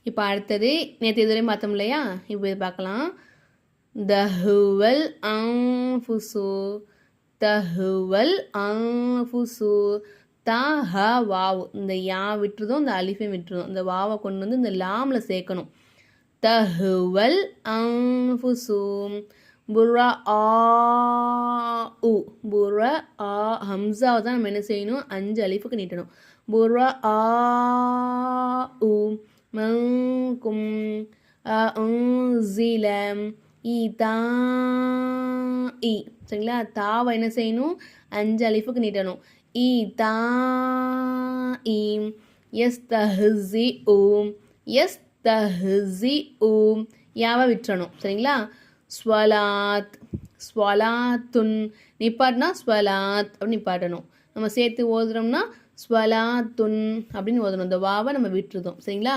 இப்போ அடுத்தது நேற்று இதுவரையும் பார்த்தோம் இல்லையா, இப்போ இது பார்க்கலாம். தஹுவல் அன்ஃபுசு, தஹுவல் அன்ஃபுசு, தஹ வாவ், இந்த யா விட்டுறதும் இந்த அலிஃபையும் விட்டுறதும், இந்த வாவை கொண்டு வந்து இந்த லாமில் சேர்க்கணும். தஹுவல் அன்ஃபுசு. புரா ஆ உ, புரா ஆ, ஹம்சாவை தான் நம்ம என்ன செய்யணும், 5 அலிஃபுக்கு நீட்டணும். புரா ஆ உ மன்கும் அன்சில ஈதா இ, சரிங்களா? தாவை என்ன செய்யணும், 5 அலிஃபுக்கு நீட்டணும். ஈதா இ யஸ்தஹ்ஸி உ, யஸ்தஹ்ஸி உ, யாவை விட்டுறணும், சரிங்களா? ஸ்வலாத், ஸ்வலாத்துன், நிப்பாட்டினா ஸ்வலாத் அப்படின்னு நிப்பாட்டணும். நம்ம சேர்த்து ஓதுறோம்னா ஸ்வலாத்துன் அப்படின்னு ஓதணும். இந்த வாவை நம்ம விட்டுருதோம், சரிங்களா?